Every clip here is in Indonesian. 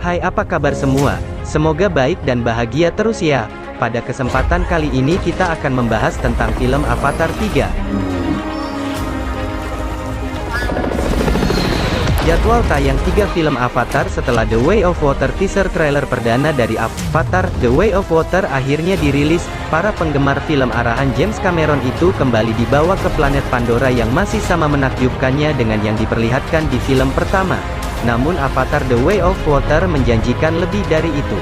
Hai, apa kabar semua? Semoga baik dan bahagia terus ya. Pada kesempatan kali ini kita akan membahas tentang film Avatar 3. Jadwal tayang 3 film Avatar setelah The Way of Water teaser trailer perdana dari Avatar, The Way of Water akhirnya dirilis. Para penggemar film arahan James Cameron itu kembali dibawa ke planet Pandora yang masih sama menakjubkannya dengan yang diperlihatkan di film pertama. Namun Avatar The Way of Water menjanjikan lebih dari itu.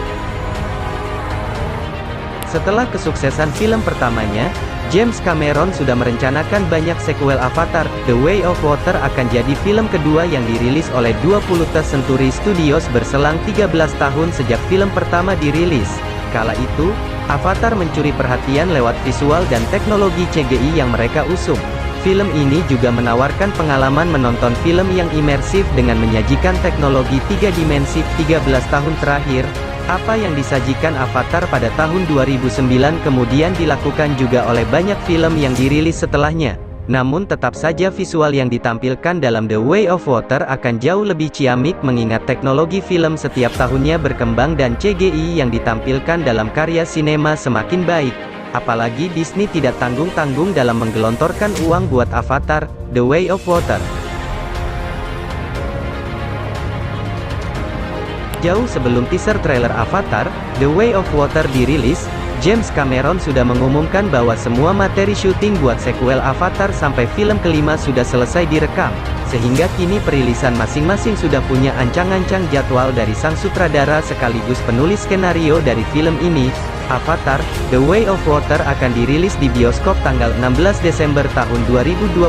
Setelah kesuksesan film pertamanya, James Cameron sudah merencanakan banyak sequel Avatar. The Way of Water akan jadi film kedua yang dirilis oleh 20th Century Studios berselang 13 tahun sejak film pertama dirilis. Kala itu, Avatar mencuri perhatian lewat visual dan teknologi CGI yang mereka usung. Film ini juga menawarkan pengalaman menonton film yang imersif dengan menyajikan teknologi 3 dimensi. 13 tahun terakhir, apa yang disajikan Avatar pada tahun 2009 kemudian dilakukan juga oleh banyak film yang dirilis setelahnya. Namun tetap saja visual yang ditampilkan dalam The Way of Water akan jauh lebih ciamik mengingat teknologi film setiap tahunnya berkembang dan CGI yang ditampilkan dalam karya sinema semakin baik. Apalagi Disney tidak tanggung-tanggung dalam menggelontorkan uang buat Avatar, The Way of Water. Jauh sebelum teaser trailer Avatar, The Way of Water dirilis, James Cameron sudah mengumumkan bahwa semua materi syuting buat sequel Avatar sampai film kelima sudah selesai direkam, sehingga kini perilisan masing-masing sudah punya ancang-ancang jadwal dari sang sutradara sekaligus penulis skenario dari film ini. Avatar, The Way of Water akan dirilis di bioskop tanggal 16 Desember tahun 2022.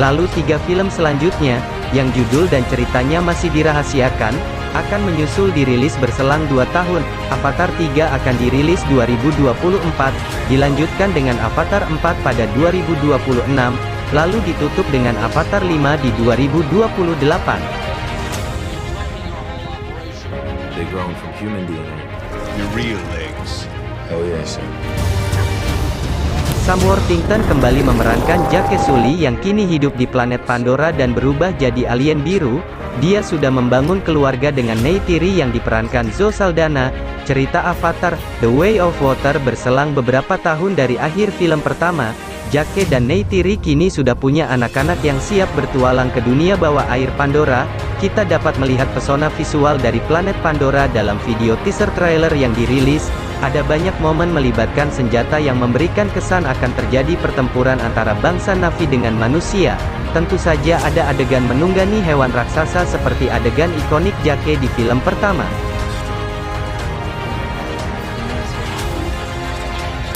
Lalu 3 film selanjutnya, yang judul dan ceritanya masih dirahasiakan, akan menyusul dirilis berselang 2 tahun. Avatar 3 akan dirilis 2024, dilanjutkan dengan Avatar 4 pada 2026, lalu ditutup dengan Avatar 5 di 2028. They grown from human DNA. Your real legs. Oh yes, sir. Sam Worthington kembali memerankan Jake Sully yang kini hidup di planet Pandora dan berubah jadi alien biru. Dia sudah membangun keluarga dengan Neytiri yang diperankan Zoe Saldana. Cerita Avatar, The Way of Water berselang beberapa tahun dari akhir film pertama. Jake dan Neytiri kini sudah punya anak-anak yang siap bertualang ke dunia bawah air Pandora. Kita dapat melihat pesona visual dari planet Pandora dalam video teaser trailer yang dirilis. Ada banyak momen melibatkan senjata yang memberikan kesan akan terjadi pertempuran antara bangsa Na'vi dengan manusia. Tentu saja ada adegan menunggangi hewan raksasa seperti adegan ikonik Jake di film pertama.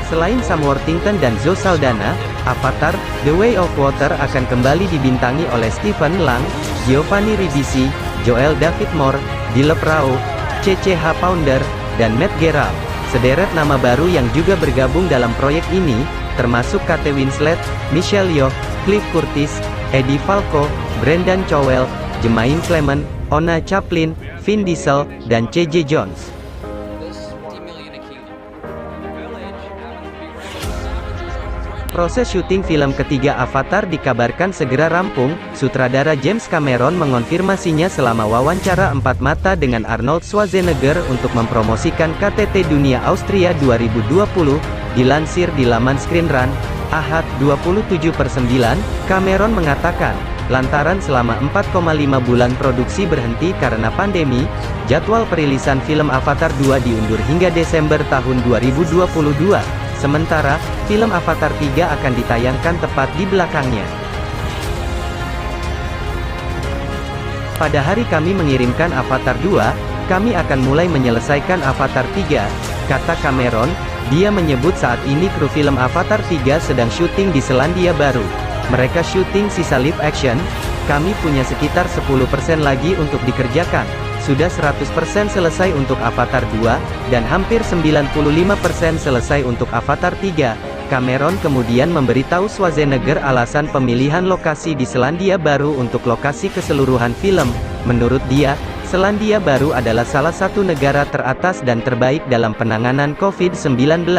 Selain Sam Worthington dan Zoe Saldana, Avatar, The Way of Water akan kembali dibintangi oleh Stephen Lang, Giovanni Ribisi, Joel David Moore, Dilip Rao, CCH Pounder, dan Matt Gerald. Sederet nama baru yang juga bergabung dalam proyek ini, termasuk Kate Winslet, Michelle Yeoh, Cliff Curtis, Eddie Falco, Brendan Cowell, Jermaine Clement, Ona Chaplin, Vin Diesel, dan C.J. Jones. Proses syuting film ketiga Avatar dikabarkan segera rampung. Sutradara James Cameron mengonfirmasinya selama wawancara empat mata dengan Arnold Schwarzenegger untuk mempromosikan KTT Dunia Austria 2020, dilansir di laman Screen Run, Ahad 27/9, Cameron mengatakan, lantaran selama 4,5 bulan produksi berhenti karena pandemi, jadwal perilisan film Avatar 2 diundur hingga Desember tahun 2022. Sementara, film Avatar 3 akan ditayangkan tepat di belakangnya. Pada hari kami mengirimkan Avatar 2, kami akan mulai menyelesaikan Avatar 3, kata Cameron. Dia menyebut saat ini kru film Avatar 3 sedang syuting di Selandia Baru. Mereka syuting sisa live action. Kami punya sekitar 10% lagi untuk dikerjakan. Sudah 100% selesai untuk Avatar 2, dan hampir 95% selesai untuk Avatar 3. Cameron kemudian memberitahu Schwarzenegger alasan pemilihan lokasi di Selandia Baru untuk lokasi keseluruhan film. Menurut dia, Selandia Baru adalah salah satu negara teratas dan terbaik dalam penanganan COVID-19.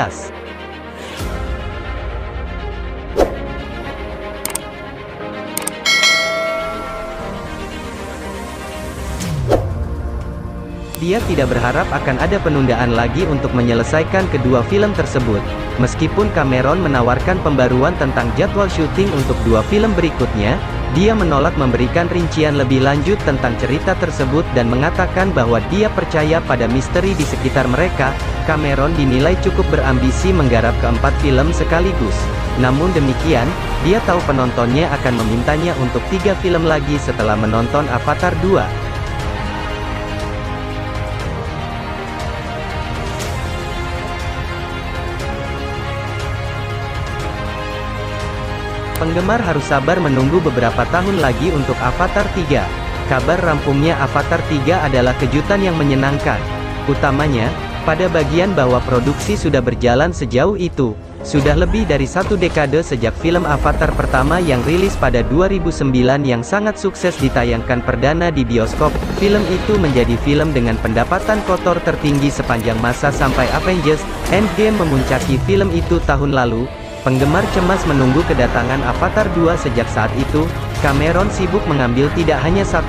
Dia tidak berharap akan ada penundaan lagi untuk menyelesaikan kedua film tersebut. Meskipun Cameron menawarkan pembaruan tentang jadwal syuting untuk 2 film berikutnya, dia menolak memberikan rincian lebih lanjut tentang cerita tersebut dan mengatakan bahwa dia percaya pada misteri di sekitar mereka. Cameron dinilai cukup berambisi menggarap keempat film sekaligus. Namun demikian, dia tahu penontonnya akan memintanya untuk 3 film lagi setelah menonton Avatar 2. Penggemar harus sabar menunggu beberapa tahun lagi untuk Avatar 3. Kabar rampungnya Avatar 3 adalah kejutan yang menyenangkan. Utamanya, pada bagian bahwa produksi sudah berjalan sejauh itu. Sudah lebih dari 1 dekade sejak film Avatar pertama yang rilis pada 2009 yang sangat sukses ditayangkan perdana di bioskop. Film itu menjadi film dengan pendapatan kotor tertinggi sepanjang masa sampai Avengers Endgame memuncaki film itu tahun lalu. Penggemar cemas menunggu kedatangan Avatar 2 sejak saat itu. Cameron sibuk mengambil tidak hanya 1,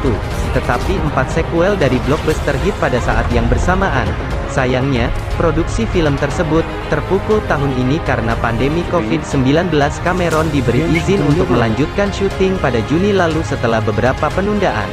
tetapi 4 sequel dari blockbuster hit pada saat yang bersamaan. Sayangnya, produksi film tersebut terpukul tahun ini karena pandemi COVID-19. Cameron diberi izin untuk melanjutkan syuting pada Juni lalu setelah beberapa penundaan.